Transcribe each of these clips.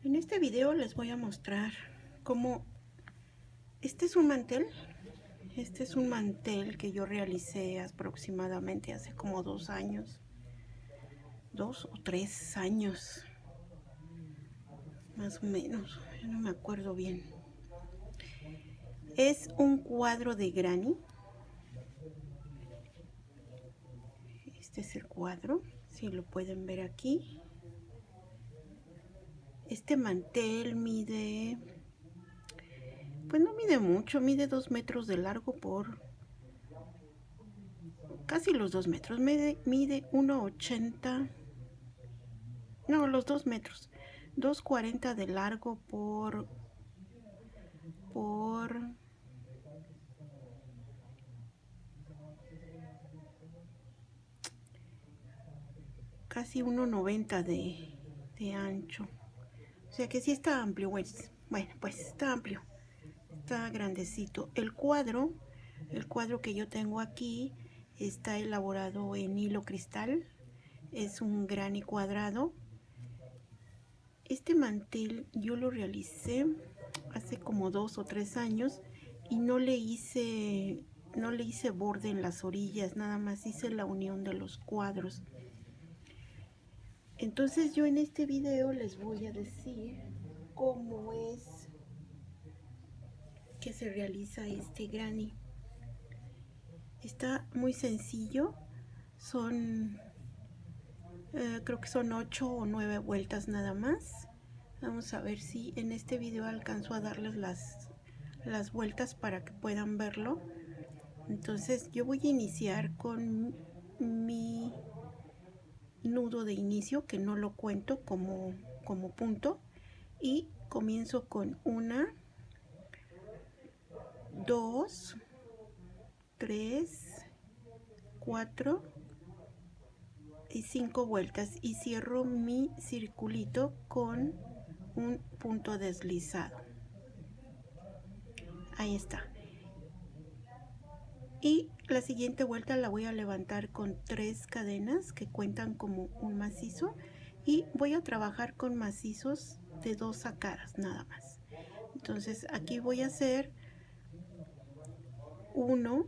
En este video les voy a mostrar cómo este es un mantel. Este es un mantel que yo realicé aproximadamente hace como 2 años, 2 o 3 años, más o menos, yo no me acuerdo bien. Es un cuadro de Granny. Este es el cuadro, si lo pueden ver aquí. Este mantel mide, pues no mide mucho, mide 2 metros de largo por casi los 2 metros, mide 1,80, no, los 2 metros, 2,40 de largo por casi 1,90 de ancho. O sea que sí está amplio, bueno, pues está amplio, está grandecito. El cuadro que yo tengo aquí está elaborado en hilo cristal, es un Granny cuadrado. Este mantel yo lo realicé hace como 2 o 3 años y no le hice borde en las orillas, nada más hice la unión de los cuadros. Entonces yo en este video les voy a decir cómo es que se realiza este Granny. Está muy sencillo, son creo que son 8 o 9 vueltas nada más. Vamos a ver si en este video alcanzo a darles las vueltas para que puedan verlo. Entonces yo voy a iniciar con mi nudo de inicio, que no lo cuento como punto, y comienzo con 1, 2, 3, 4 y 5 vueltas y cierro mi circulito con un punto deslizado. Ahí está. Y la siguiente vuelta la voy a levantar con 3 cadenas que cuentan como un macizo, y voy a trabajar con macizos de 2 sacadas nada más. Entonces aquí voy a hacer 1,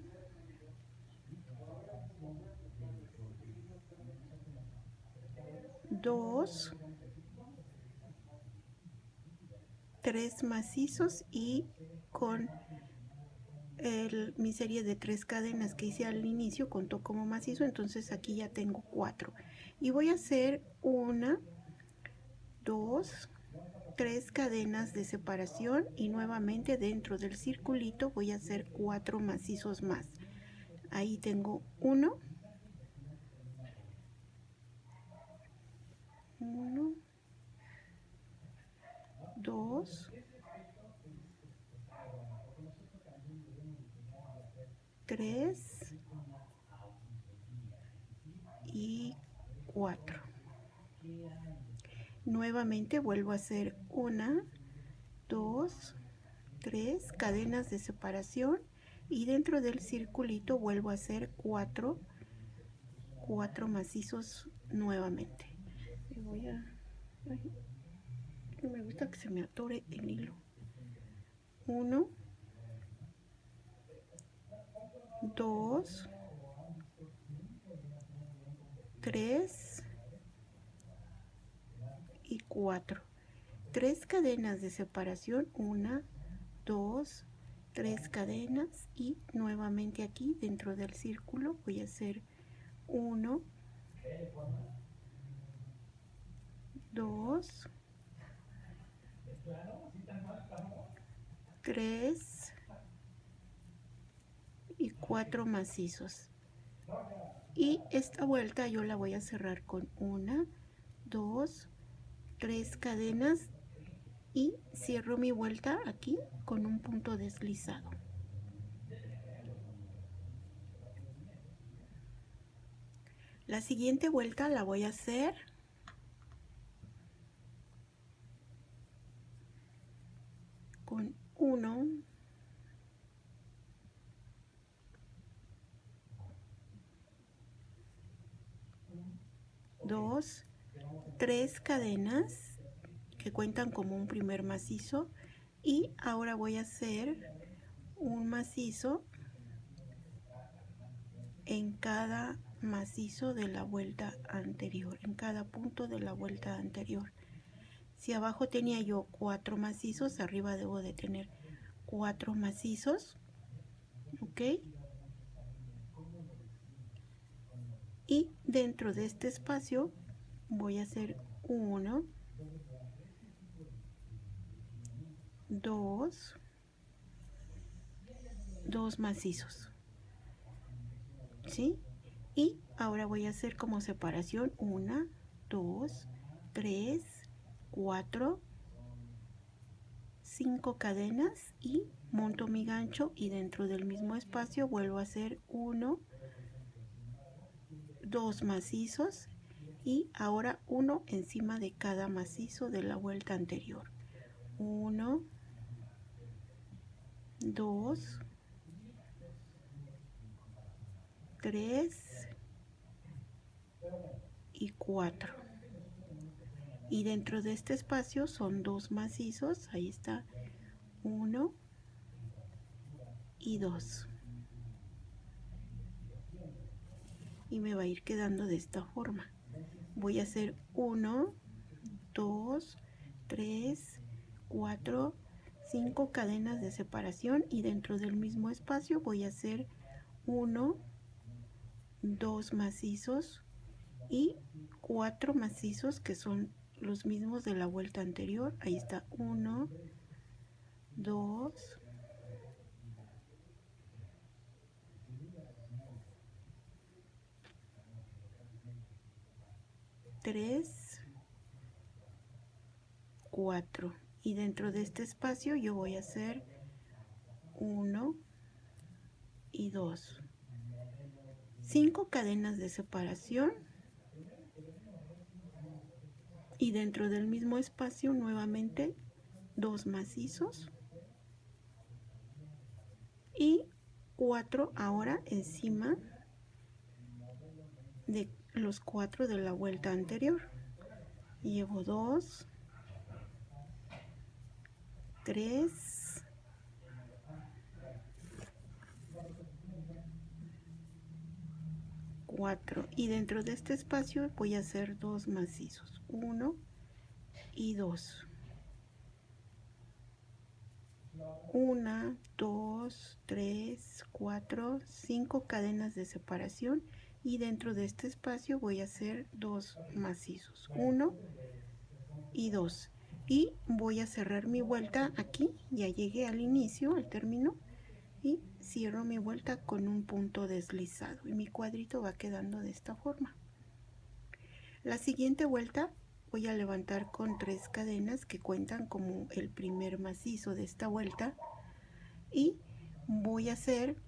2, 3 macizos, y con mi serie de 3 cadenas que hice al inicio contó como macizo, entonces aquí ya tengo 4 y voy a hacer 1, 2, 3 cadenas de separación y nuevamente dentro del circulito voy a hacer 4 macizos más. Ahí tengo 1, 2, 3 y 4. Nuevamente vuelvo a hacer 1, 2, 3 cadenas de separación y dentro del circulito vuelvo a hacer 4 macizos nuevamente. No me gusta que se me atore el hilo. 1, 2, 3 y 4. 3 cadenas de separación, 1, 2, 3 cadenas y nuevamente aquí dentro del círculo voy a hacer 1, 2, 3 y 4 macizos. Y esta vuelta yo la voy a cerrar con 1, 2, 3 cadenas y cierro mi vuelta aquí con un punto deslizado. La siguiente vuelta la voy a hacer con 1, 2, 3 cadenas que cuentan como un primer macizo, y ahora voy a hacer un macizo en cada macizo de la vuelta anterior, en cada punto de la vuelta anterior. Si abajo tenía yo 4 macizos, arriba debo de tener 4 macizos, ¿ok? Y dentro de este espacio voy a hacer 1, 2 macizos, ¿sí? Y ahora voy a hacer como separación 1, 2, 3, 4, 5 cadenas y monto mi gancho, y dentro del mismo espacio vuelvo a hacer 1, 2 macizos, y ahora uno encima de cada macizo de la vuelta anterior. 1, 2, 3 y 4. Y dentro de este espacio son 2 macizos, ahí está, 1 y 2. Y me va a ir quedando de esta forma. Voy a hacer 1, 2, 3, 4, 5 cadenas de separación, y dentro del mismo espacio voy a hacer 1, 2 macizos y 4 macizos que son los mismos de la vuelta anterior. Ahí está, 1, 2, 3, 4. Y dentro de este espacio yo voy a hacer 1 y 2. 5 cadenas de separación, y dentro del mismo espacio nuevamente 2 macizos y 4 ahora encima de los 4 de la vuelta anterior. Llevo 2, 3, 4, y dentro de este espacio voy a hacer 2 macizos, 1 y 2. 1, 2, 3, 4, 5 cadenas de separación, y dentro de este espacio voy a hacer 2 macizos, 1 y 2. Y voy a cerrar mi vuelta aquí, ya llegué al inicio, al término, y cierro mi vuelta con un punto deslizado, y mi cuadrito va quedando de esta forma. La siguiente vuelta voy a levantar con 3 cadenas que cuentan como el primer macizo de esta vuelta, y voy a hacer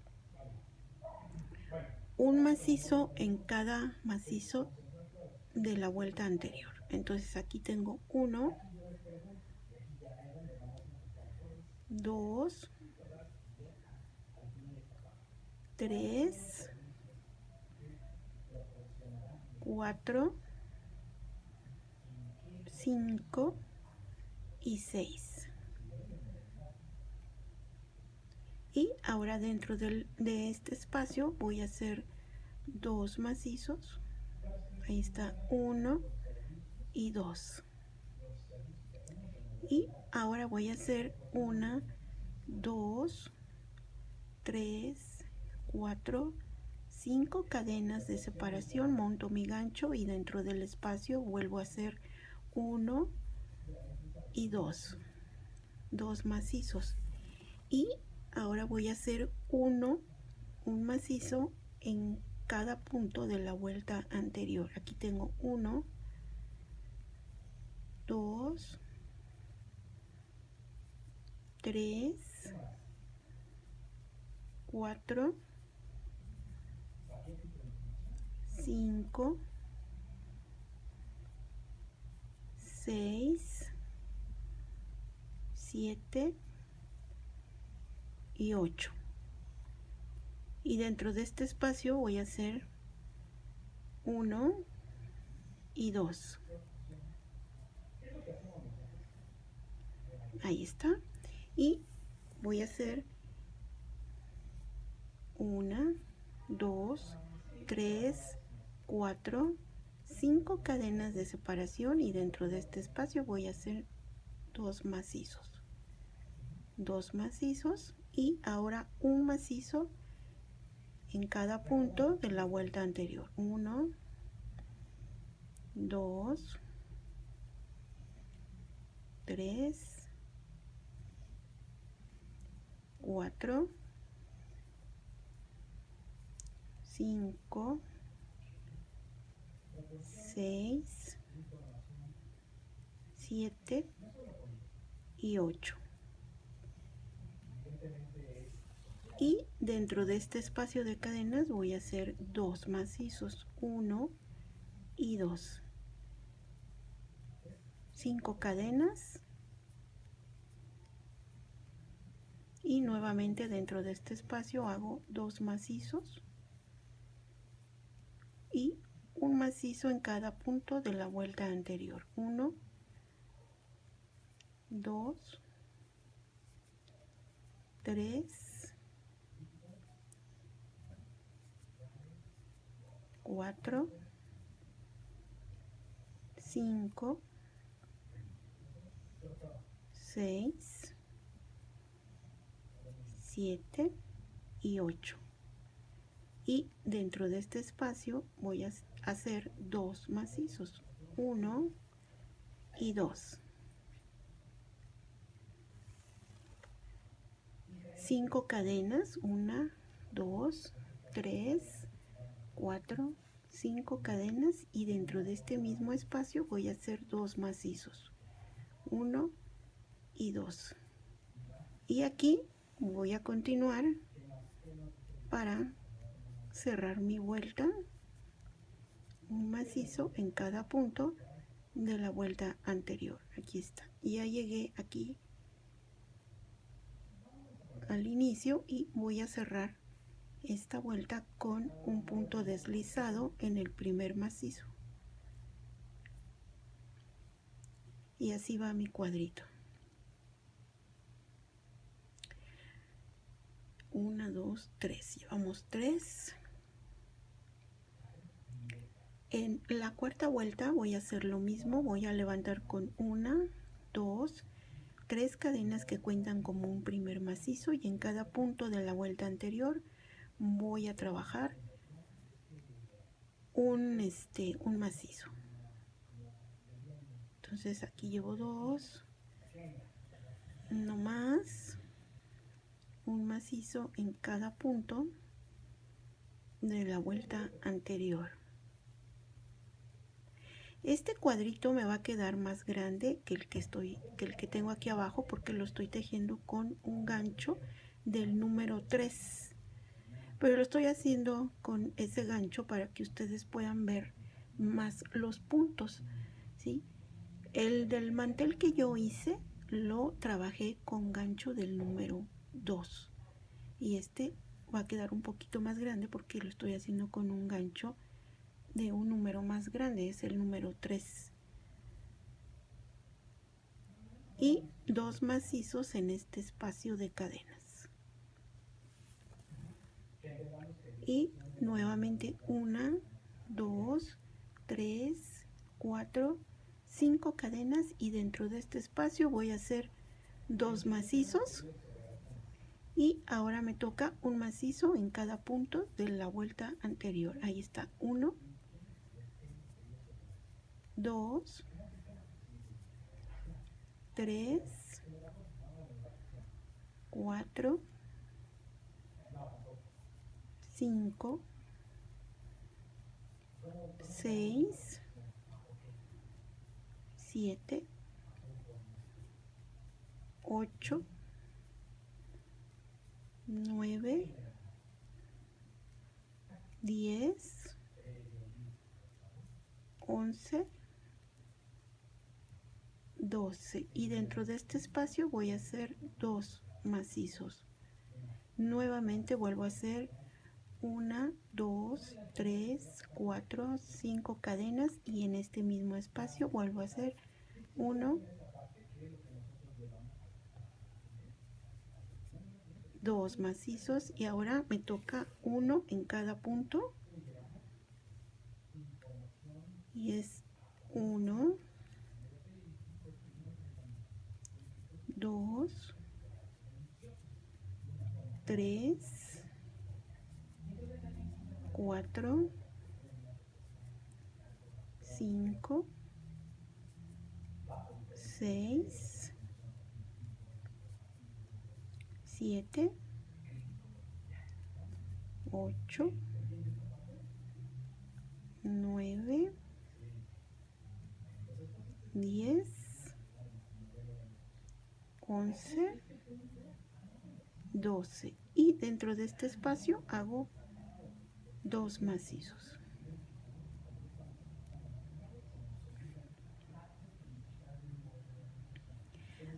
un macizo en cada macizo de la vuelta anterior. Entonces aquí tengo 1, 2, 3, 4, 5 y 6. Y ahora dentro de este espacio voy a hacer 2 macizos. Ahí está, 1 y 2. Y ahora voy a hacer 1, 2, 3, 4, 5 cadenas de separación, monto mi gancho, y dentro del espacio vuelvo a hacer 1 y 2 macizos. Y ahora voy a hacer un macizo en cada punto de la vuelta anterior. Aquí tengo 1, 2, 3, 4, 5, 6, 7 y 8. Y dentro de este espacio voy a hacer 1 y 2. ahí está. Y voy a hacer 1, 2, 3, 4, 5 cadenas de separación, y dentro de este espacio voy a hacer 2 macizos, y ahora un macizo en cada punto de la vuelta anterior. 1, 2, 3, 4, 5, 6, 7 y 8. Y dentro de este espacio de cadenas voy a hacer 2 macizos, 1 y 2. 5 cadenas, y nuevamente dentro de este espacio hago 2 macizos y un macizo en cada punto de la vuelta anterior. 1, 2, 3, 4, 5, 6, 7 y 8. Y dentro de este espacio voy a hacer 2 macizos, 1 y 2. 5 cadenas, 1, 2, 3, 4, 5 cadenas, y dentro de este mismo espacio voy a hacer 2 macizos, 1 y 2. Y aquí voy a continuar para cerrar mi vuelta, un macizo en cada punto de la vuelta anterior. Aquí está, y ya llegué aquí al inicio, y voy a cerrar esta vuelta con un punto deslizado en el primer macizo, y así va mi cuadrito. 1, 2, 3, llevamos 3. En la cuarta vuelta voy a hacer lo mismo, voy a levantar con 1, 2, 3 cadenas que cuentan como un primer macizo, y en cada punto de la vuelta anterior voy a trabajar un macizo. Entonces aquí llevo 2, no más, un macizo en cada punto de la vuelta anterior. Este cuadrito me va a quedar más grande que el que tengo aquí abajo, porque lo estoy tejiendo con un gancho del número 3. Pero lo estoy haciendo con ese gancho para que ustedes puedan ver más los puntos, ¿sí? El del mantel que yo hice lo trabajé con gancho del número 2. Y este va a quedar un poquito más grande porque lo estoy haciendo con un gancho de un número más grande, es el número 3. Y 2 macizos en este espacio de cadenas. Y nuevamente 1, 2, 3, 4, 5 cadenas, y dentro de este espacio voy a hacer 2 macizos, y ahora me toca un macizo en cada punto de la vuelta anterior. Ahí está, 1, 2, 3, 4, 5, 6, 7, 8, 9, 10, 11, 12, y dentro de este espacio voy a hacer 2 macizos. Nuevamente vuelvo a hacer 1, 2, 3, 4, 5 cadenas, y en este mismo espacio vuelvo a hacer 1, 2 macizos y ahora me toca uno en cada punto y es 1, 2, 3, 4, 5, 6, 7, 8, 9, 10, 11, 12 y dentro de este espacio hago 2 macizos.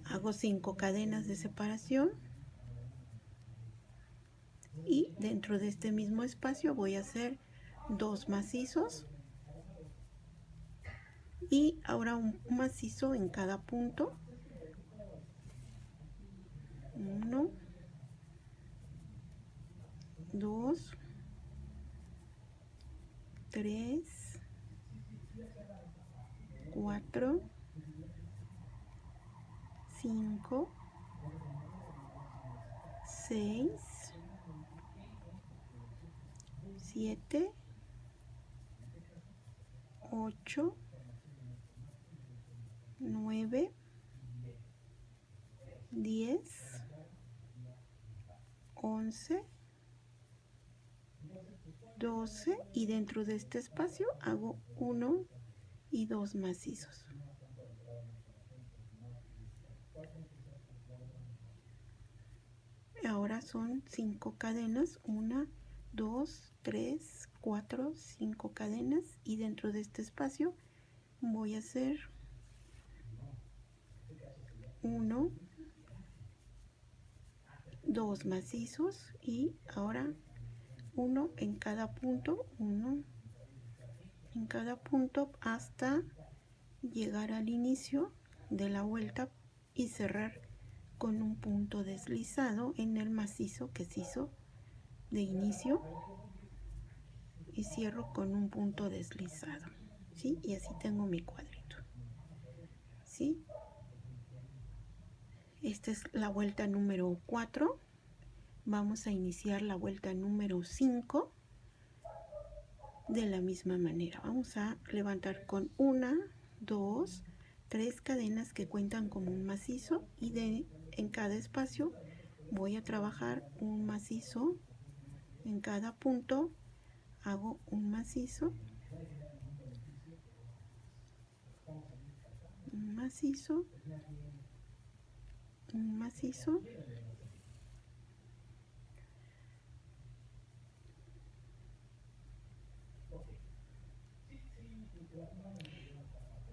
Hago 5 cadenas de separación y dentro de este mismo espacio voy a hacer 2 macizos y ahora un macizo en cada punto. 1, 2, 3, 4, 5, 6, 7, 8, 9, 10, 11, 12 y dentro de este espacio hago 1 y 2 macizos. Ahora son 5 cadenas, 1, 2, 3, 4, 5 cadenas y dentro de este espacio voy a hacer 1, 2 macizos y ahora 1 en cada punto, 1 en cada punto hasta llegar al inicio de la vuelta y cerrar con un punto deslizado en el macizo que se hizo de inicio y cierro con un punto deslizado, ¿sí? Y así tengo mi cuadrito, ¿sí? Esta es la vuelta número 4. Vamos a iniciar la vuelta número 5 de la misma manera. Vamos a levantar con 1, 2, 3 cadenas que cuentan como un macizo y en cada espacio voy a trabajar un macizo en cada punto. Hago un macizo, un macizo, un macizo,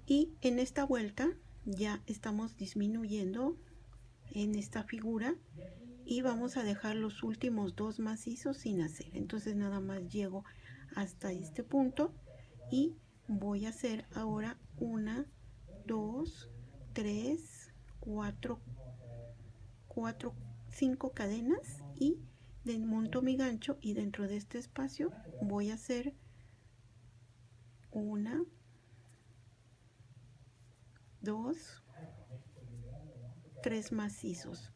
y en esta vuelta ya estamos disminuyendo en esta figura y vamos a dejar los últimos 2 macizos sin hacer. Entonces nada más llego hasta este punto y voy a hacer ahora 1, 2, 3, 4, 5 cadenas y monto mi gancho y dentro de este espacio voy a hacer 1, 2, 3 macizos,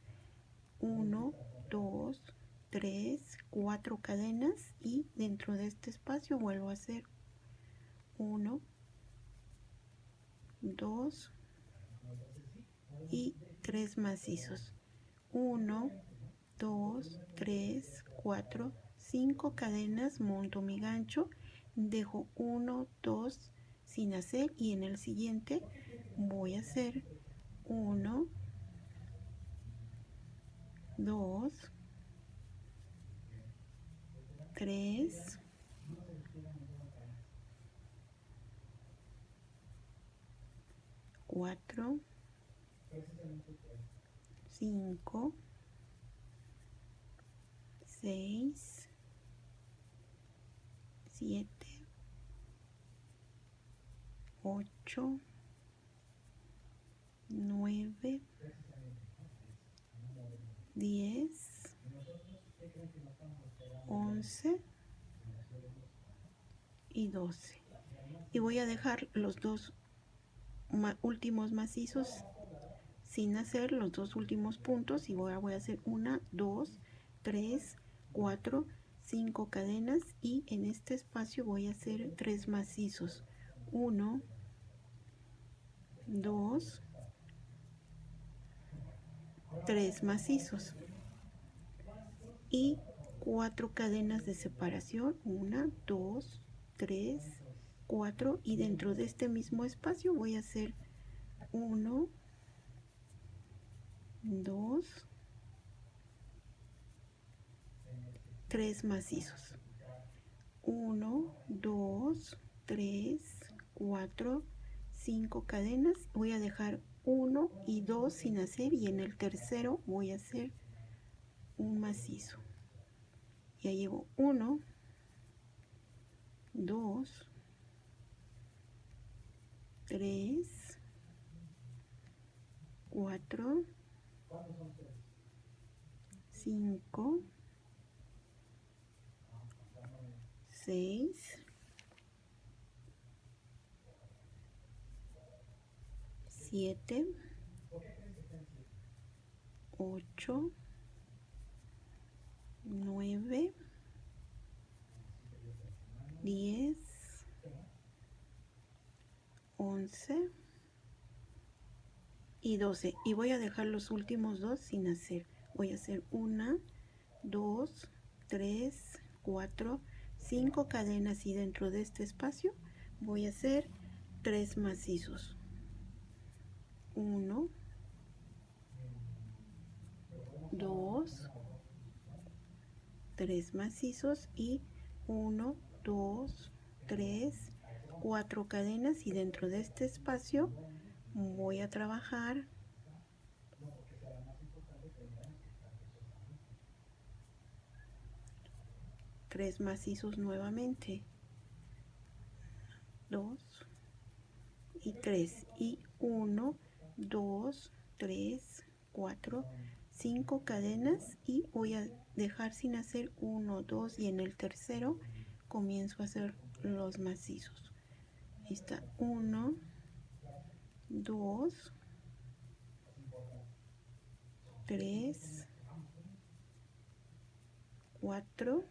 1, 2, 3, 4 cadenas y dentro de este espacio vuelvo a hacer 1, 2 y 3 macizos, 1, 2, 3, 4, 5 cadenas, monto mi gancho, dejo 1, 2 sin hacer y en el siguiente voy a hacer 1, 2, 3, 4, 5, 6, 7, 8, 9, 10, 11 y 12. Y voy a dejar los dos últimos macizos sin hacer, los dos últimos puntos, y voy a hacer 1, 2, 3, 4, 5 cadenas, y en este espacio voy a hacer 3 macizos. 1, 2, 3 macizos y 4 cadenas de separación. 1, 2, 3, 4, y dentro de este mismo espacio voy a hacer 1, 2, 3 macizos. 1, 2, 3, 4, 5 cadenas. Voy a dejar 1 y 2 sin hacer, y en el tercero voy a hacer un macizo. Ya llevo 1, 2, 3, 4, 5, 6, 7, 8, 9, 10, 11 y 12. Y voy a dejar los últimos dos sin hacer. Voy a hacer 1, 2, 3, 4, 5 cadenas, y dentro de este espacio voy a hacer 3 macizos. 1, 2, 3 macizos y 1, 2, 3, 4 cadenas, y dentro de este espacio voy a trabajar 3 macizos nuevamente. 2 y 3, y 1, 2, 3, 4, 5 cadenas, y voy a dejar sin hacer 1, 2, y en el tercero comienzo a hacer los macizos. Ahí está. 1, 2, 3, 4,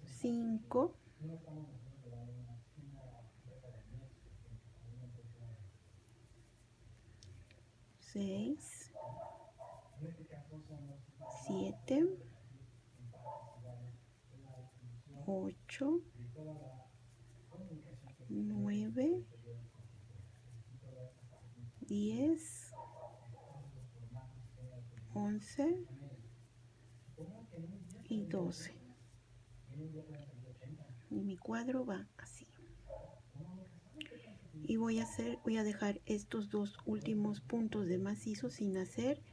5, 6, 7, 8, 9, 10, 11 y 12. Y mi cuadro va así. Y voy a dejar estos dos últimos puntos de macizo sin hacer,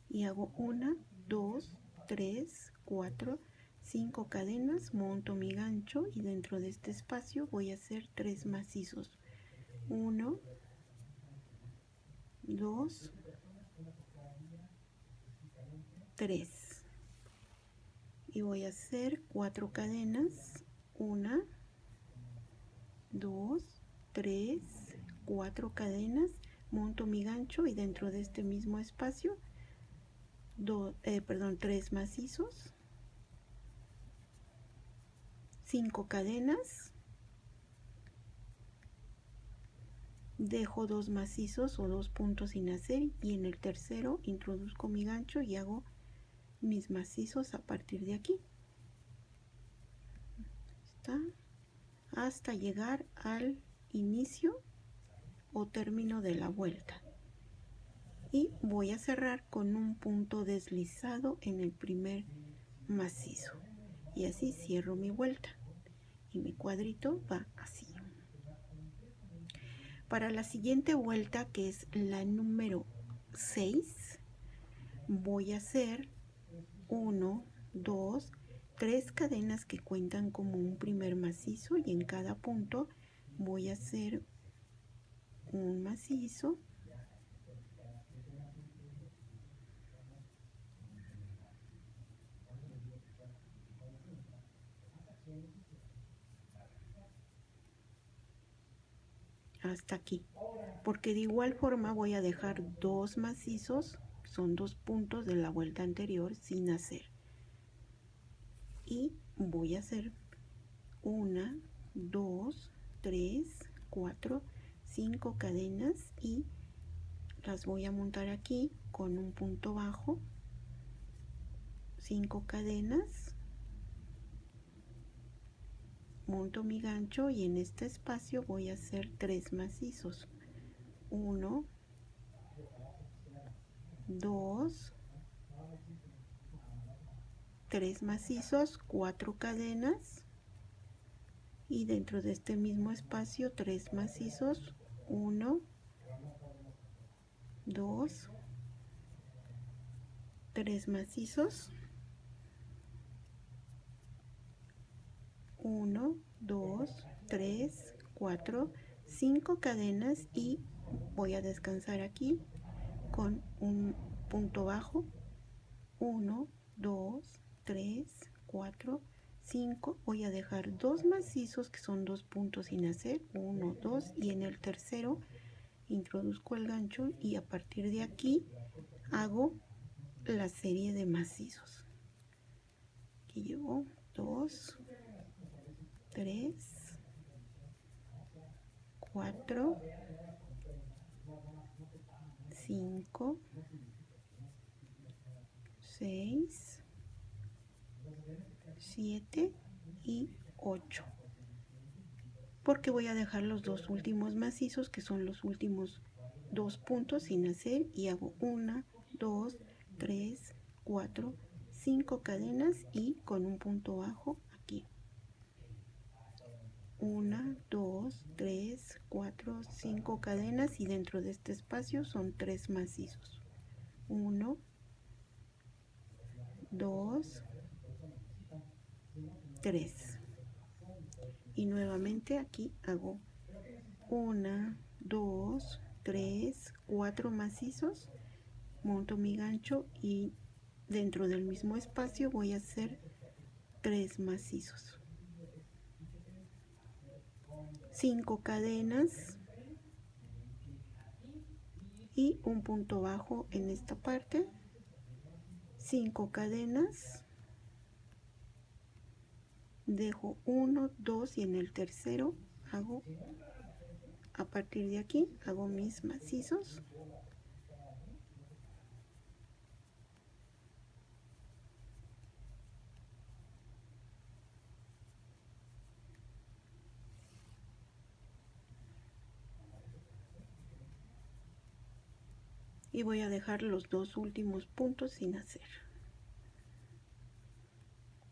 y hago 1, 2, 3, 4, 5 cadenas, monto mi gancho, y dentro de este espacio voy a hacer 3 macizos. 1, 2, 3. Y voy a hacer 4 cadenas. 1, 2, 3, 4 cadenas, monto mi gancho, y dentro de este mismo espacio 3 macizos, 5 cadenas, dejo 2 macizos o 2 puntos sin hacer, y en el tercero introduzco mi gancho y hago mis macizos a partir de aquí. ¿Está? Hasta llegar al inicio o término de la vuelta, y voy a cerrar con un punto deslizado en el primer macizo, y así cierro mi vuelta, y mi cuadrito va así. Para la siguiente vuelta, que es la número 6, voy a hacer 1, 2, 3 cadenas que cuentan como un primer macizo, y en cada punto voy a hacer un macizo hasta aquí, porque de igual forma voy a dejar 2 macizos, son 2 puntos de la vuelta anterior sin hacer, y voy a hacer 1, 2, 3, 4, 5 cadenas y las voy a montar aquí con un punto bajo, 5 cadenas, monto mi gancho y en este espacio voy a hacer 3 macizos, 1, 2, 3 macizos, 4 cadenas y dentro de este mismo espacio 3 macizos, 1, 2, 3 macizos, 1, 2, 3, 4, 5 cadenas y voy a descansar aquí con un punto bajo, 1, 2, 3, 4, 5, voy a dejar 2 macizos que son 2 puntos sin hacer, 1, 2 y en el tercero introduzco el gancho y a partir de aquí hago la serie de macizos. Aquí llevo 2, 3, 4, 5, 6, 7 y 8. Porque voy a dejar los 2 últimos macizos que son los últimos 2 puntos sin hacer y hago 1, 2, 3, 4, 5 cadenas y con un punto bajo aquí. 1, 2, 3, 4, 5 cadenas y dentro de este espacio son 3 macizos. 1, 2, 3. Y nuevamente aquí hago 1, 2, 3, 4 macizos, monto mi gancho y dentro del mismo espacio voy a hacer 3 macizos. 5 cadenas y un punto bajo en esta parte, 5 cadenas, dejo 1, 2 y en el tercero hago, a partir de aquí hago mis macizos. Y voy a dejar los 2 últimos puntos sin hacer.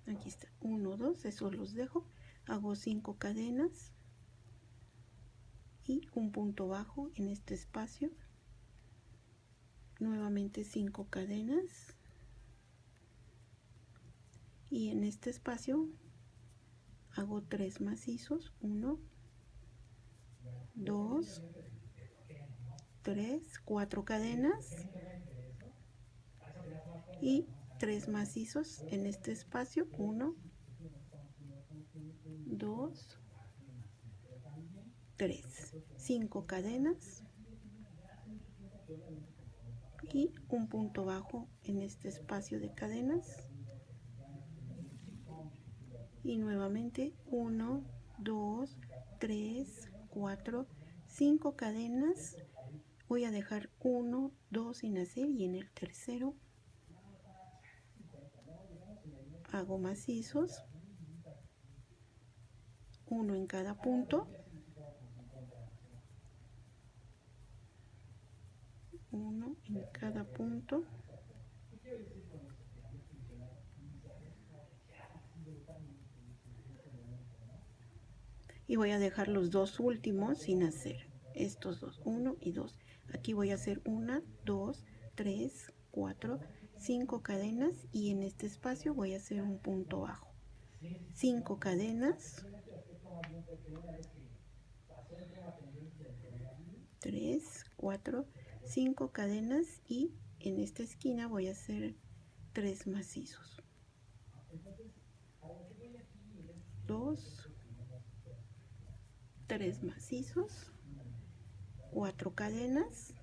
Aquí está, 1, 2, esos los dejo. Hago 5 cadenas y un punto bajo en este espacio. Nuevamente 5 cadenas. Y en este espacio hago 3 macizos. 1, 2, 3, 4 cadenas y 3 macizos en este espacio, 1, 2, 3, 5 cadenas y un punto bajo en este espacio de cadenas y nuevamente 1, 2, 3, 4, 5 cadenas. Voy a dejar 1, 2 sin hacer y en el tercero hago macizos, 1 en cada punto, 1 en cada punto, y voy a dejar los 2 últimos sin hacer, estos 2, 1 y 2. Aquí voy a hacer 1, 2, 3, 4, 5 cadenas y en este espacio voy a hacer un punto bajo, 5 cadenas, 3, 4, 5 cadenas y en esta esquina voy a hacer 3 macizos, 2, 3 macizos 4 cadenas,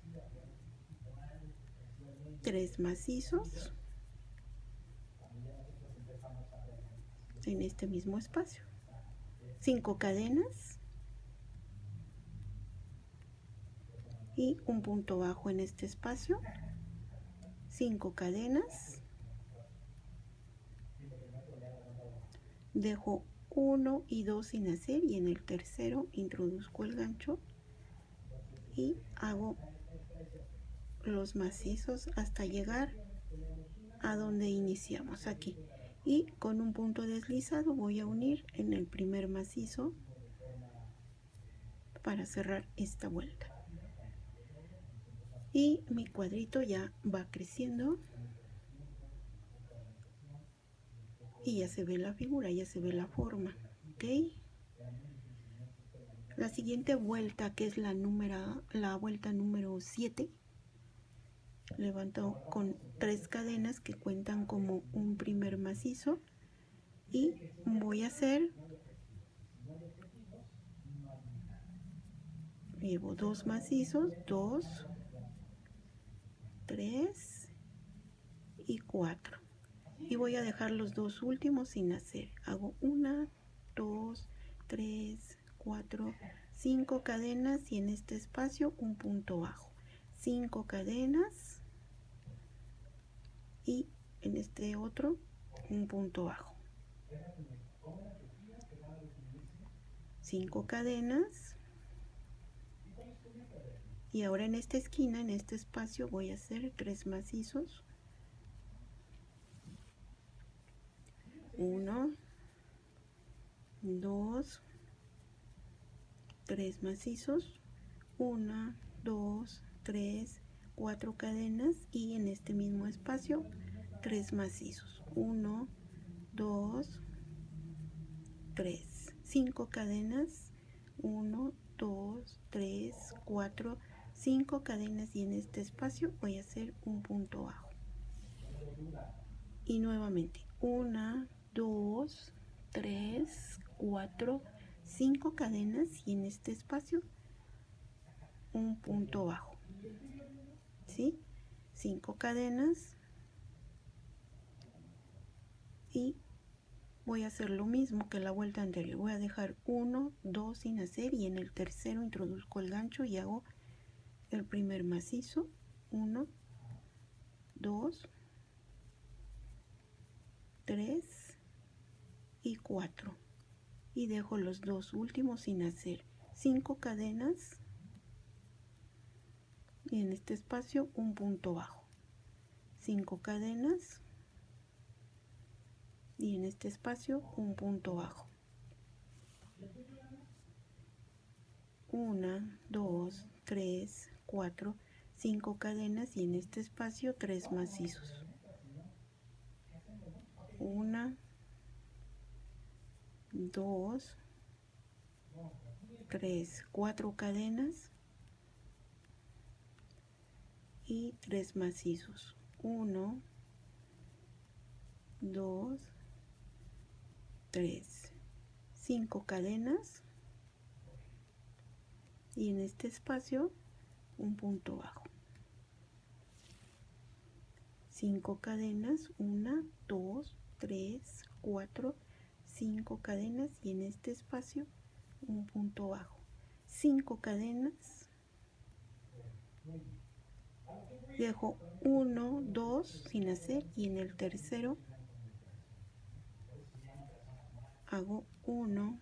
3 macizos en este mismo espacio, 5 cadenas y un punto bajo en este espacio, 5 cadenas, dejo 1 y 2 sin hacer y en el tercero introduzco el gancho y hago los macizos hasta llegar a donde iniciamos aquí, y con un punto deslizado voy a unir en el primer macizo para cerrar esta vuelta, y mi cuadrito ya va creciendo y ya se ve la figura, ya se ve la forma, ¿ok? La siguiente vuelta, que es la vuelta número 7, levanto con 3 cadenas que cuentan como un primer macizo y voy a hacer, llevo 2 macizos, 2, 3 y 4, y voy a dejar los 2 últimos sin hacer. Hago 1, 2, 3, 4, 5 cadenas y en este espacio un punto bajo, 5 cadenas y en este otro un punto bajo, 5 cadenas, y ahora en esta esquina, en este espacio, voy a hacer 3 macizos, 1, 2, 3 macizos, 1, 2, 3, 4 cadenas y en este mismo espacio 3 macizos, 1, 2, 3, 5 cadenas, 1, 2, 3, 4, 5 cadenas y en este espacio voy a hacer un punto bajo. Y nuevamente 1, 2, 3, 4, 5 cadenas y en este espacio un punto bajo, ¿sí? 5 cadenas y voy a hacer lo mismo que la vuelta anterior. Voy a dejar 1, 2 sin hacer y en el tercero introduzco el gancho y hago el primer macizo, 1, 2, 3 y 4, y dejo los 2 últimos sin hacer, 5 cadenas y en este espacio un punto bajo, 5 cadenas y en este espacio un punto bajo, 1, 2, 3, 4, 5 cadenas y en este espacio 3 macizos, 1, 2, 3, 4 cadenas y 3 macizos, 1, 2, 3, 5 cadenas y en este espacio un punto bajo, 5 cadenas, 1, 2, 3, 4, 5 cadenas y en este espacio un punto bajo, 5 cadenas, dejo 1, 2 sin hacer y en el tercero hago 1,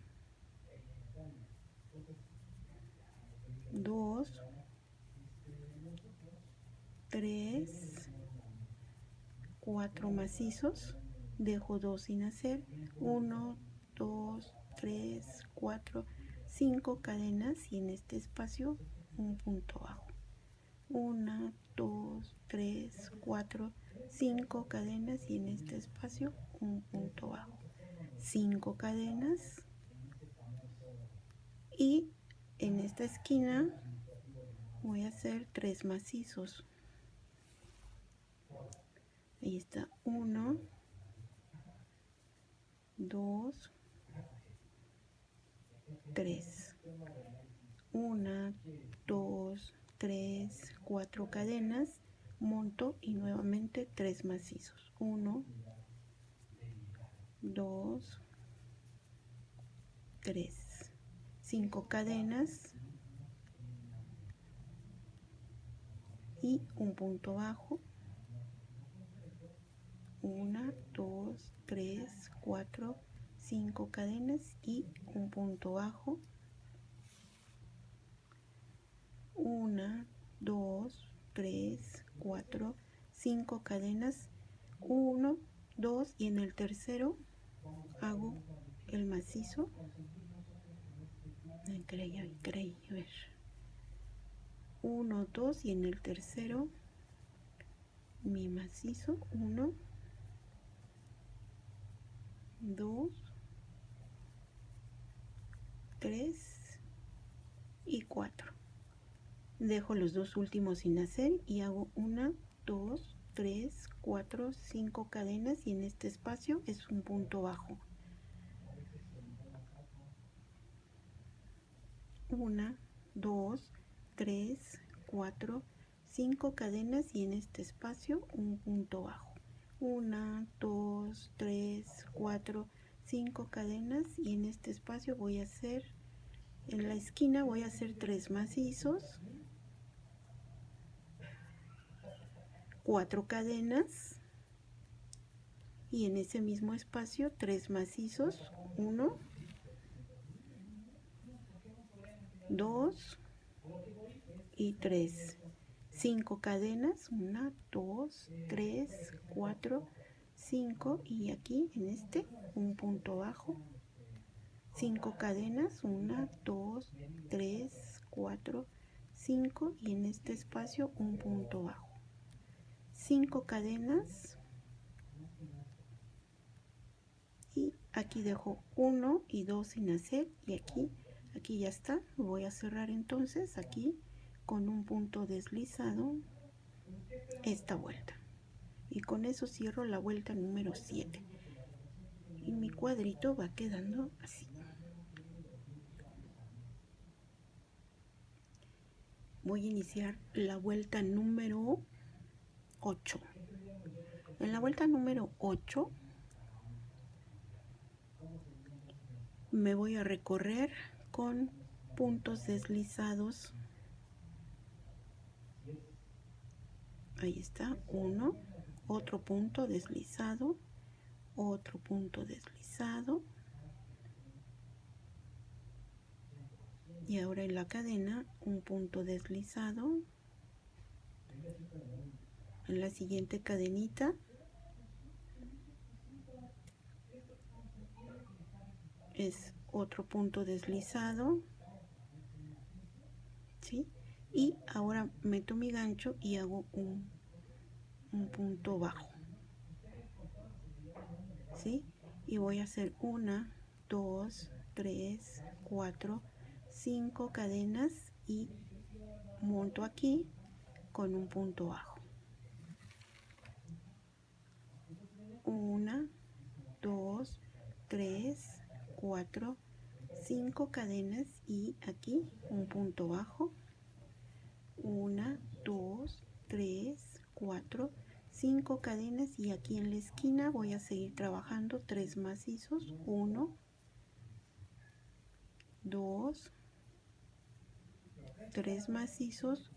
2, 3, 4 macizos, dejo 2 sin hacer, 1, 2, 3, 4, 5 cadenas y en este espacio un punto bajo, 1, 2, 3, 4, 5 cadenas y en este espacio un punto bajo, 5 cadenas y en esta esquina voy a hacer 3 macizos. Ahí está, 1, 2, 3, 1, 2, 3, 4 cadenas, monto y nuevamente 3 macizos. 1, 2, 3, 5 cadenas y un punto bajo. 1, 2, 3, 4, 5 cadenas y un punto bajo. 1, 2, 3, 4, 5 cadenas, 1, 2 y en el tercero hago el macizo. Creí, a ver. 1, 2 y en el tercero mi macizo. 1, 2, 3 y 4. Dejo los dos últimos sin hacer y hago 1, 2, 3, 4, 5 cadenas y en este espacio es un punto bajo. 1, 2, 3, 4, 5 cadenas y en este espacio un punto bajo. 1, 2, 3, 4, 5 cadenas y en este espacio voy a hacer, en la esquina voy a hacer 3 macizos, 4 cadenas y en ese mismo espacio 3 macizos, 1, 2 y 3, 5 cadenas, 1, 2, 3, 4, 5 y aquí en este un punto bajo, 5 cadenas, 1, 2, 3, 4, 5 y en este espacio un punto bajo, 5 cadenas y aquí dejo 1 y 2 sin hacer y aquí ya está. Voy a cerrar entonces aquí con un punto deslizado esta vuelta y con eso cierro la vuelta número 7 y mi cuadrito va quedando así. Voy a iniciar la vuelta número 8. En la vuelta número 8 me voy a recorrer con puntos deslizados. Ahí está, uno, otro punto deslizado, otro punto deslizado y ahora en la cadena un punto deslizado. En la siguiente cadenita es otro punto deslizado, ¿sí? Y ahora meto mi gancho y hago un punto bajo, ¿sí? Y voy a hacer 1, 2, 3, 4, 5 cadenas y monto aquí con un punto bajo. 1, 2, 3, 4, 5 cadenas y aquí un punto bajo. 1, 2, 3, 4, 5 cadenas y aquí en la esquina voy a seguir trabajando 3 macizos. 1, 2, 3 macizos,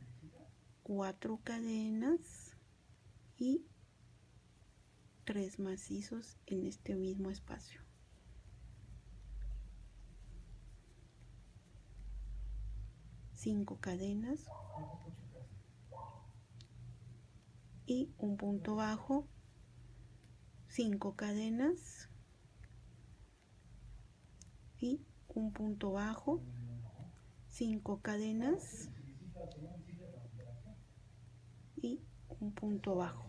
4 cadenas y 3 macizos en este mismo espacio. Cinco cadenas y un punto bajo, 5 cadenas y un punto bajo, 5 cadenas y un punto bajo,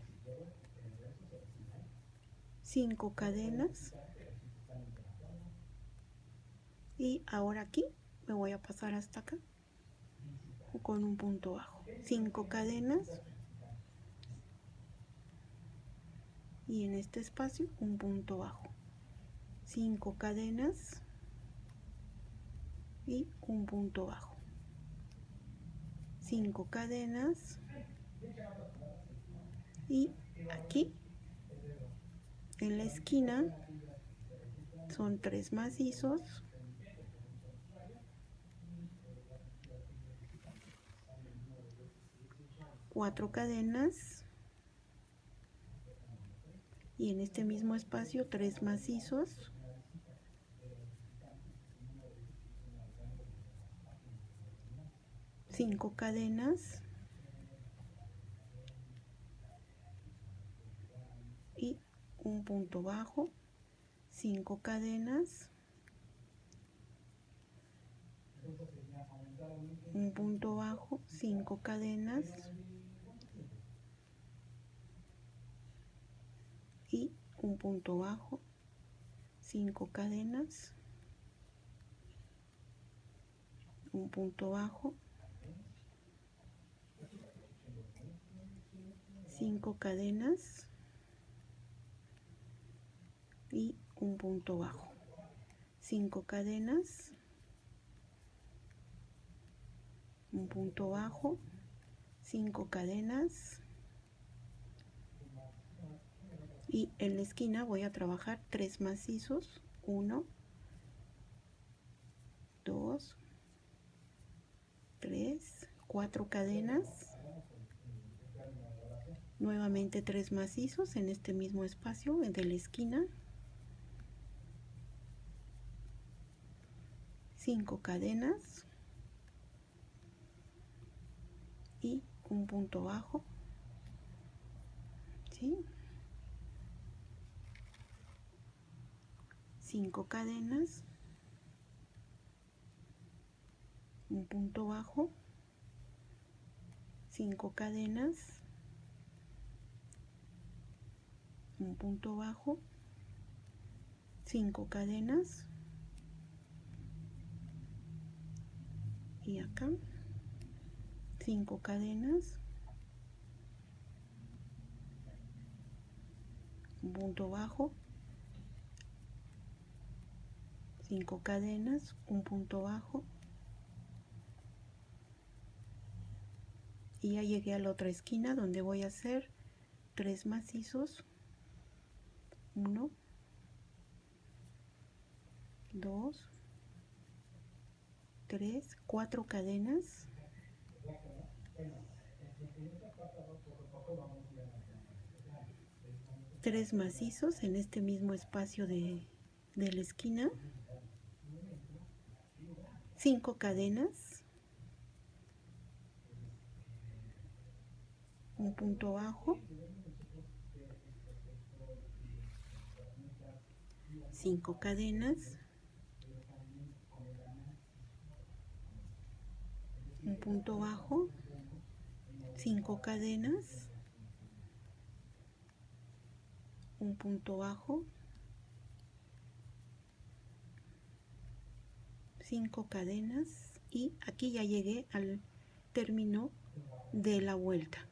5 cadenas y ahora aquí me voy a pasar hasta acá con un punto bajo, 5 cadenas y en este espacio un punto bajo, 5 cadenas y un punto bajo, 5 cadenas y aquí en la esquina son 3 macizos, 4 cadenas y en este mismo espacio 3 macizos, 5 cadenas y un punto bajo, 5 cadenas, un punto bajo, 5 cadenas y un punto bajo, 5 cadenas, un punto bajo, 5 cadenas y un punto bajo, 5 cadenas, un punto bajo, 5 cadenas y en la esquina voy a trabajar 3 macizos, 1, 2, 3, 4 cadenas, nuevamente 3 macizos en este mismo espacio de la esquina, 5 cadenas y un punto bajo, ¿sí? 5 cadenas, un punto bajo, 5 cadenas, un punto bajo, 5 cadenas y acá 5 cadenas, un punto bajo, 5 cadenas, un punto bajo y ya llegué a la otra esquina donde voy a hacer 3 macizos, 1, 2, 3, 4 cadenas, tres macizos en este mismo espacio de la esquina, 5 cadenas, un punto bajo, 5 cadenas, un punto bajo, 5 cadenas, un punto bajo, 5 cadenas y aquí ya llegué al término de la vuelta,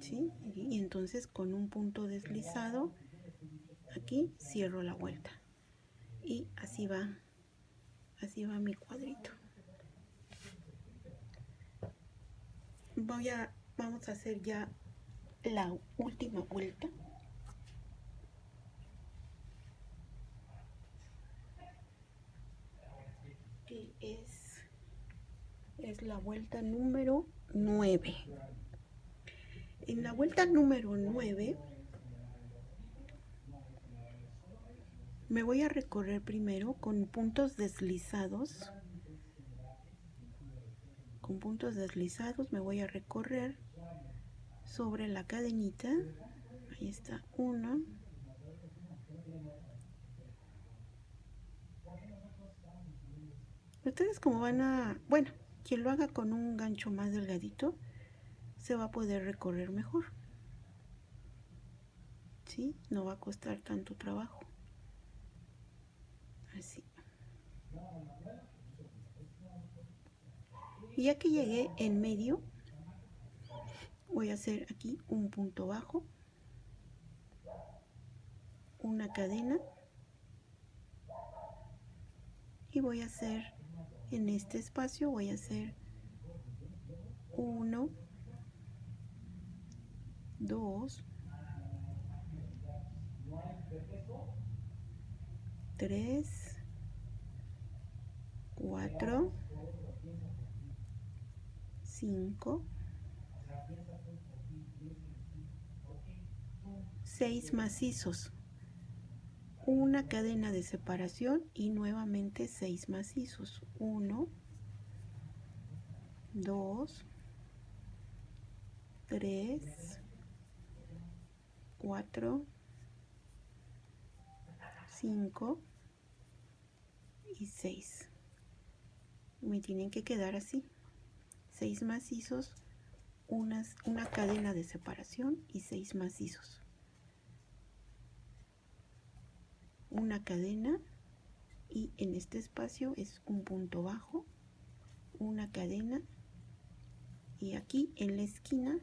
¿sí? Y entonces con un punto deslizado aquí cierro la vuelta y así va mi cuadrito. Vamos a hacer ya la última vuelta. Que es la vuelta número 9. En la vuelta número 9 me voy a recorrer primero con puntos deslizados. Con puntos deslizados me voy a recorrer sobre la cadenita. Ahí está, 1. Ustedes como van a... Bueno, quien lo haga con un gancho más delgadito se va a poder recorrer mejor, ¿sí? No va a costar tanto trabajo. Así. Y ya que llegué en medio, voy a hacer aquí un punto bajo, una cadena y voy a hacer En este espacio voy a hacer 1, 2, 3, 4, 5, 6 macizos, una cadena de separación y nuevamente 6 macizos. 1, 2, 3, 4, 5 y 6. Me tienen que quedar así: 6 macizos, una cadena de separación y 6 macizos, una cadena, y en este espacio es un punto bajo, una cadena, y aquí en la esquina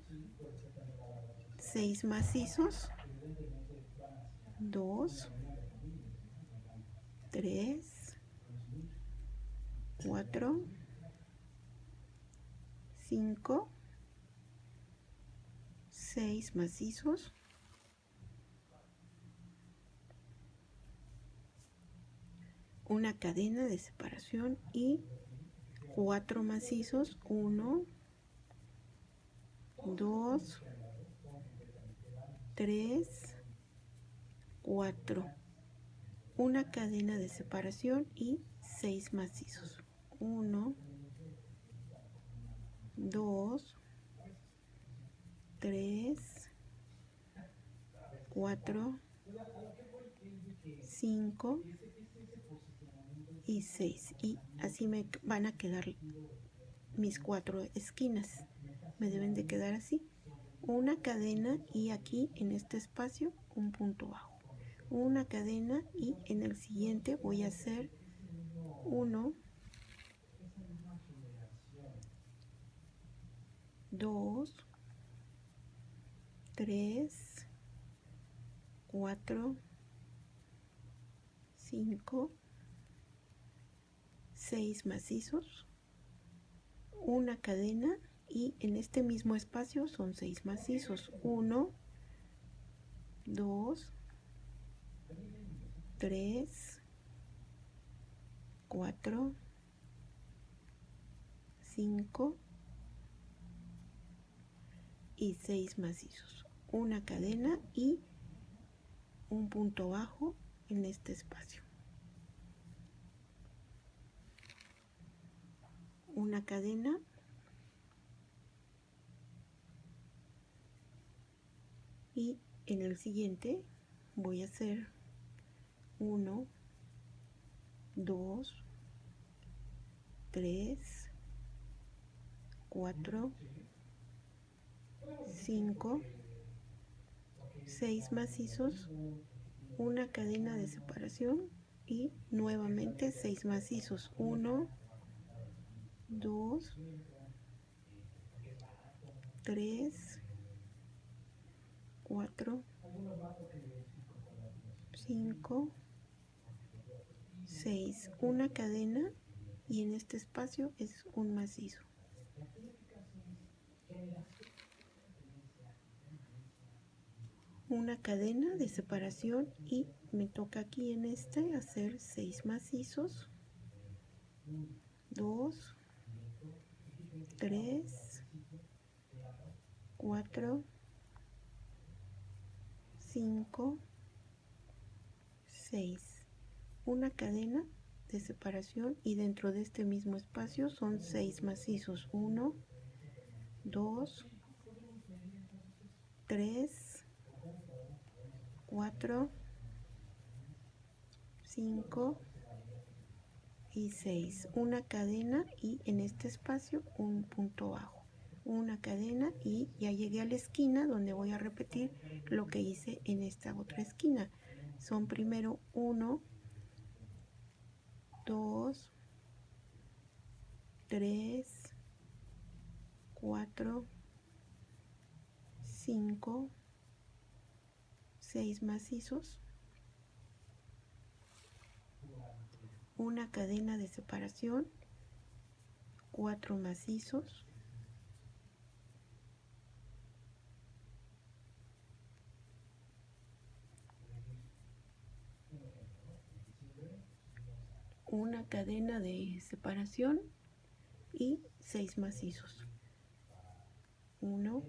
6 macizos, 2, 3, 4, 5, 6 macizos, una cadena de separación y 4 macizos. 1, 2, 3, 4, una cadena de separación y 6 macizos. 1, 2, 3, 4, 5 y 6. Y así me van a quedar mis 4 esquinas. Me deben de quedar así: una cadena, y aquí en este espacio un punto bajo, una cadena, y en el siguiente voy a hacer 1, 2, 3, 4, 5, 6 macizos, una cadena, y en este mismo espacio son 6 macizos. 1, 2, 3, 4, 5 y 6 macizos, una cadena y un punto bajo en este espacio, una cadena, y en el siguiente voy a hacer 1, 2, 3, 4, 5, 6 macizos, una cadena de separación y nuevamente 6 macizos. 1, 2, 3, 4, 5, 6, una cadena, y en este espacio es un macizo. Una cadena de separación y me toca aquí en este hacer 6 macizos. 2, 3, 4, 5, 6. Una cadena de separación, y dentro de este mismo espacio son 6 macizos. 1, 2, 3, 4, 5 y 6. Una cadena, y en este espacio un punto bajo, una cadena, y ya llegué a la esquina donde voy a repetir lo que hice en esta otra esquina. Son primero 1, 2, 3, 4, 5, 6 macizos, una cadena de separación 4 macizos, una cadena de separación y 6 macizos. 1,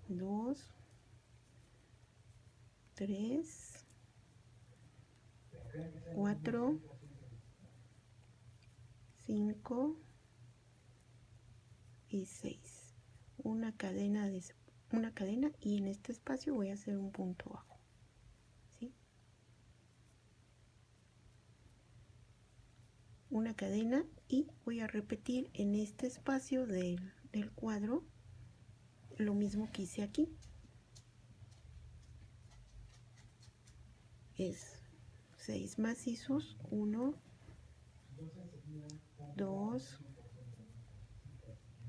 2, 3, 4, 5 y 6. Una cadena y en este espacio voy a hacer un punto bajo, ¿sí? Una cadena y voy a repetir en este espacio del cuadro lo mismo que hice aquí. Es 6 macizos, 1, 2,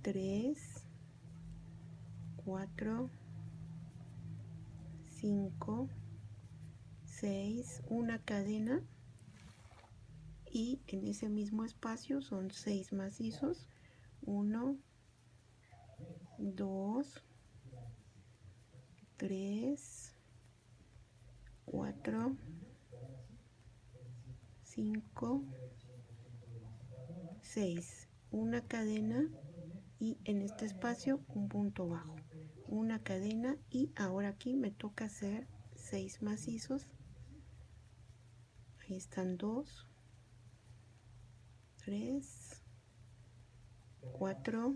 3, 4, 5, 6, una cadena y en ese mismo espacio son 6 macizos, 1, 2, 3, 4, 5, 6, una cadena y en este espacio un punto bajo, una cadena y ahora aquí me toca hacer 6 macizos. Ahí están 2, 3, 4,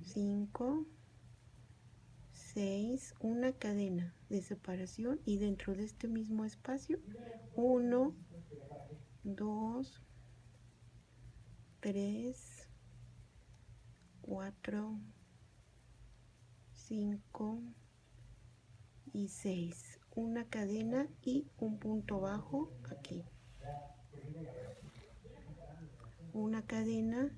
5, 6, una cadena de separación y dentro de este mismo espacio 1, 2, 3, 4, 5 y 6, una cadena y un punto bajo aquí, una cadena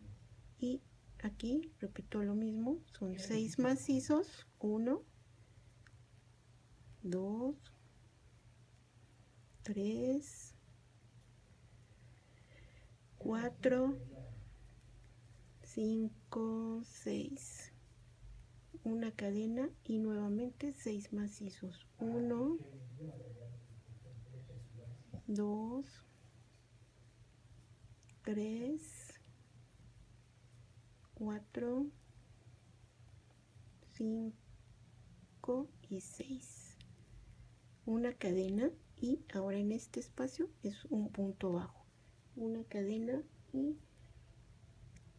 y aquí repito lo mismo, son 6 macizos, 1, 2, 3, 4, 5, 6, una cadena y nuevamente 6 macizos, 1, 2, 3, 4, 5 y 6, una cadena y ahora en este espacio es un punto bajo, una cadena y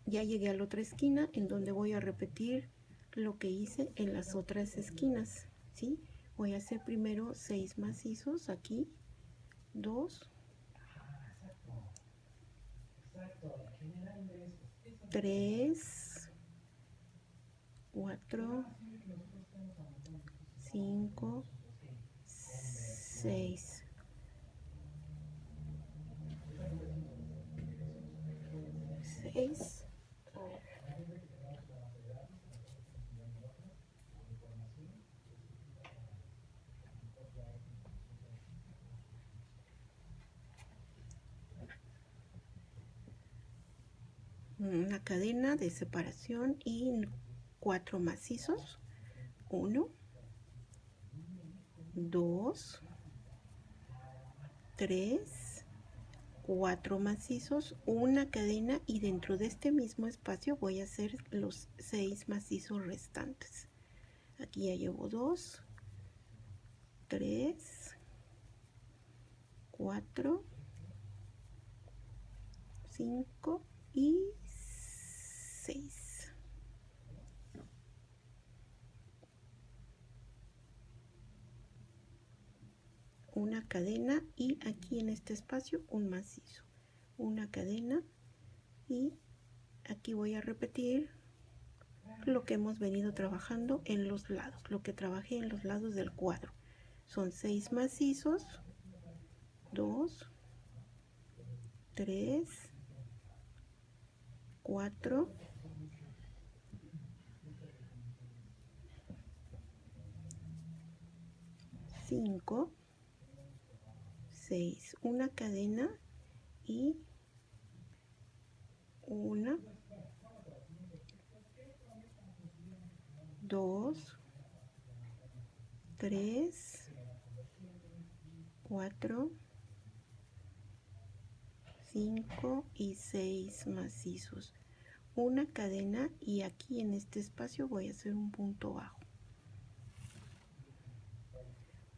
ya llegué a la otra esquina en donde voy a repetir lo que hice en las otras esquinas, ¿sí? Voy a hacer primero 6 macizos aquí, 2, 3, 4, 5, 6. Una cadena de separación y 4 macizos, 1, 2, 3, 4 macizos, una cadena y dentro de este mismo espacio voy a hacer los 6 macizos restantes. Aquí ya llevo 2, 3, 4, 5 y 6. Una cadena y aquí en este espacio un macizo, una cadena y aquí voy a repetir lo que hemos venido trabajando en los lados, lo que trabajé en los lados del cuadro. Son 6 macizos, 2, 3, 4, 5, 6, una cadena y 1, 2, 3, 4, 5 y 6 macizos, una cadena, y aquí en este espacio voy a hacer un punto bajo,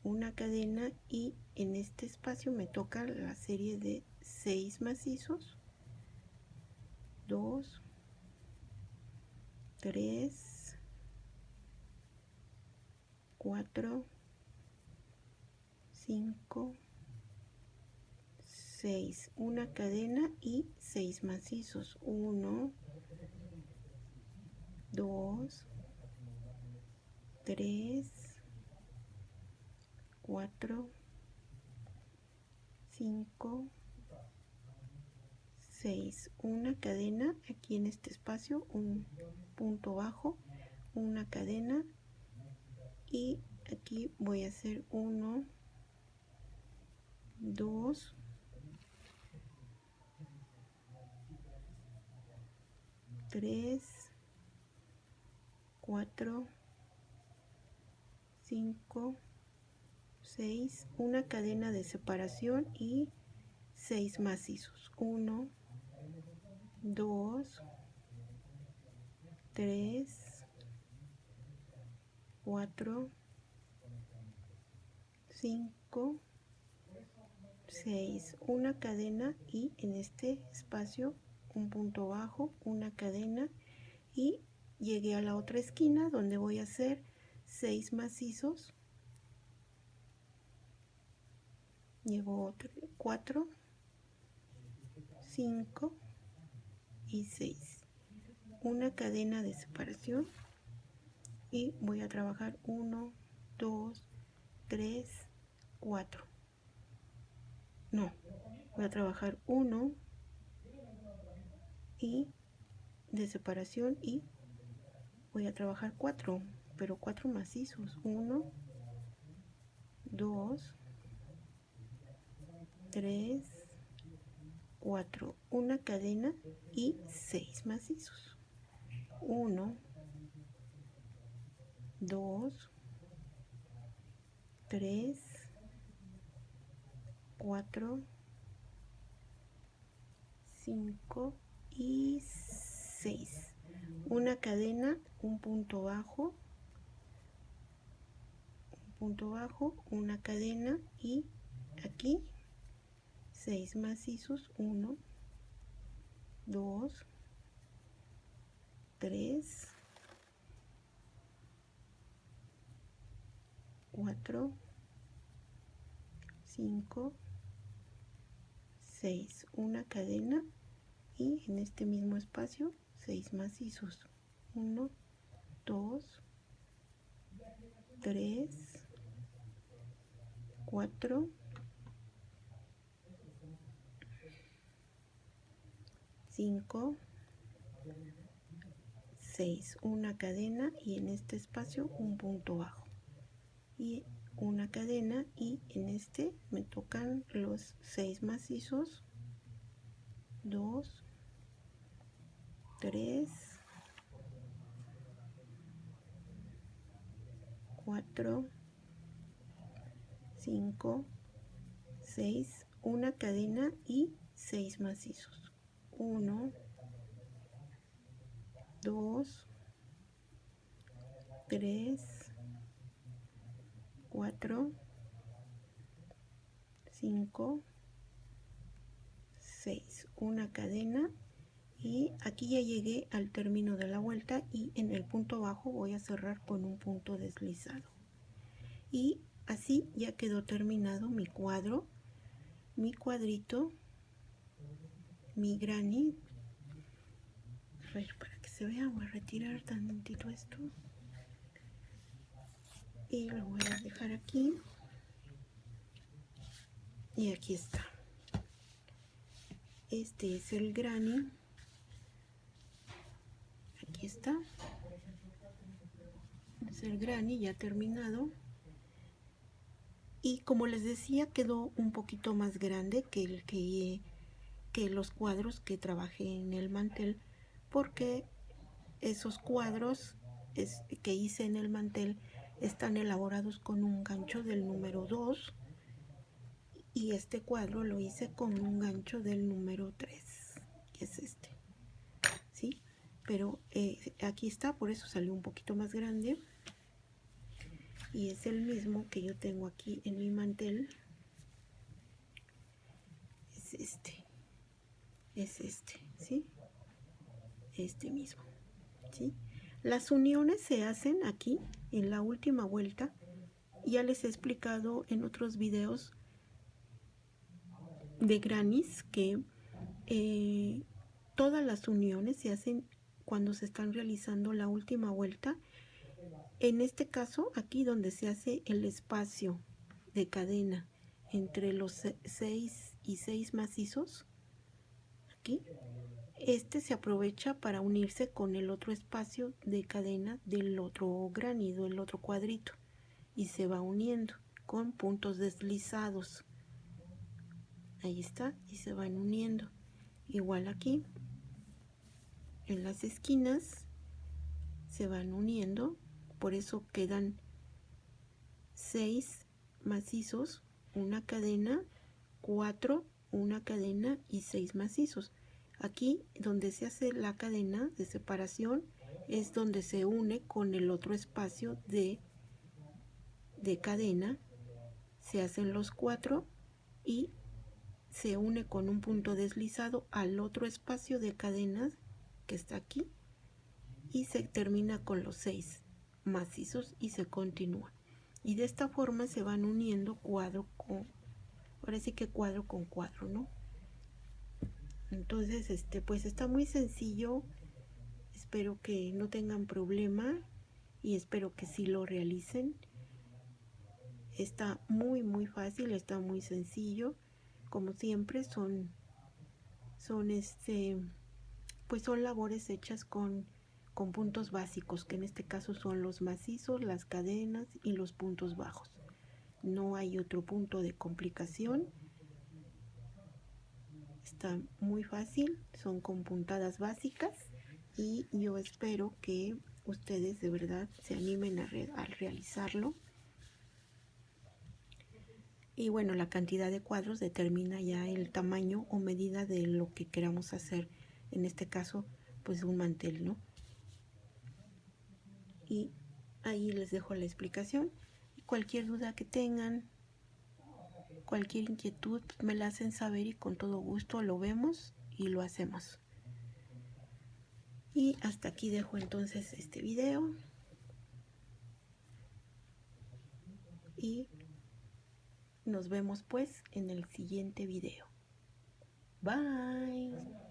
una cadena, y en este espacio me toca la serie de 6 macizos, 2, 3, 4, 5, 6, una cadena y 6 macizos, 1, 2, 3, 4, 5, 6, una cadena, aquí en este espacio un punto bajo, una cadena, y aquí voy a hacer 1, 2, 3, 4, 5, 6, una cadena de separación y 6 macizos, 1, 2, 3, 4, 5, 6, una cadena, y en este espacio un punto bajo, una cadena, y llegué a la otra esquina donde voy a hacer 6 macizos, llevo otro, 4, 5 y 6, una cadena de separación, y voy a trabajar 1, 2, 3, 4, no, voy a trabajar 1 y de separación, y voy a trabajar 4, pero 4 macizos, 1, 2, 3, 4, una cadena y 6 macizos, 1, 2, 3, 4, 5 y 6, una cadena, un punto bajo, una cadena, y aquí 6 macizos, 1, 2, 3, 4, 5, 6, una cadena, y en este mismo espacio 6 macizos, 1, 2, 3, 4, 5, 6, una cadena, y en este espacio un punto bajo y una cadena, y en este me tocan los 6 macizos, 2, 3, 4, 5, 6, una cadena y 6 macizos, 1, 2, 3, 4, 5, 6, una cadena, y aquí ya llegué al término de la vuelta, y en el punto bajo voy a cerrar con un punto deslizado, y así ya quedó terminado mi cuadro, mi cuadrito, mi granny. A ver, para que se vea voy a retirar tantito esto y lo voy a dejar aquí, y aquí está. Este es el granny, aquí está, es el granny ya terminado, y como les decía quedó un poquito más grande que el que que los cuadros que trabajé en el mantel, porque esos cuadros que hice en el mantel están elaborados con un gancho del número 2 y este cuadro lo hice con un gancho del número 3, que es este, ¿sí? Pero aquí está, por eso salió un poquito más grande y es el mismo que yo tengo aquí en mi mantel. Es este, ¿sí? Este mismo, ¿sí? Las uniones se hacen aquí en la última vuelta. Ya les he explicado en otros videos de Granny's que todas las uniones se hacen cuando se están realizando la última vuelta. En este caso, aquí donde se hace el espacio de cadena entre los 6 y 6 macizos, aquí, este se aprovecha para unirse con el otro espacio de cadena del otro granito, el otro cuadrito, y se va uniendo con puntos deslizados. Ahí está, y se van uniendo. Igual aquí, en las esquinas, se van uniendo, por eso quedan 6 macizos, una cadena, 4, una cadena y 6 macizos. Aquí donde se hace la cadena de separación es donde se une con el otro espacio de cadena, se hacen los 4 y se une con un punto deslizado al otro espacio de cadenas que está aquí y se termina con los 6 macizos y se continúa. Y de esta forma se van uniendo cuadro con, ahora sí que cuadro con cuadro, ¿no? Entonces, pues está muy sencillo. Espero que no tengan problema y espero que sí lo realicen. Está muy fácil, está muy sencillo. Como siempre pues son labores hechas con puntos básicos, que en este caso son los macizos, las cadenas y los puntos bajos. No hay otro punto de complicación. Está muy fácil, son con puntadas básicas y yo espero que ustedes de verdad se animen a realizarlo. Y bueno, la cantidad de cuadros determina ya el tamaño o medida de lo que queramos hacer. En este caso, pues un mantel, ¿no? Y ahí les dejo la explicación. Cualquier duda que tengan, cualquier inquietud, pues me la hacen saber y con todo gusto lo vemos y lo hacemos. Y hasta aquí dejo entonces este video. Y nos vemos pues en el siguiente video. Bye.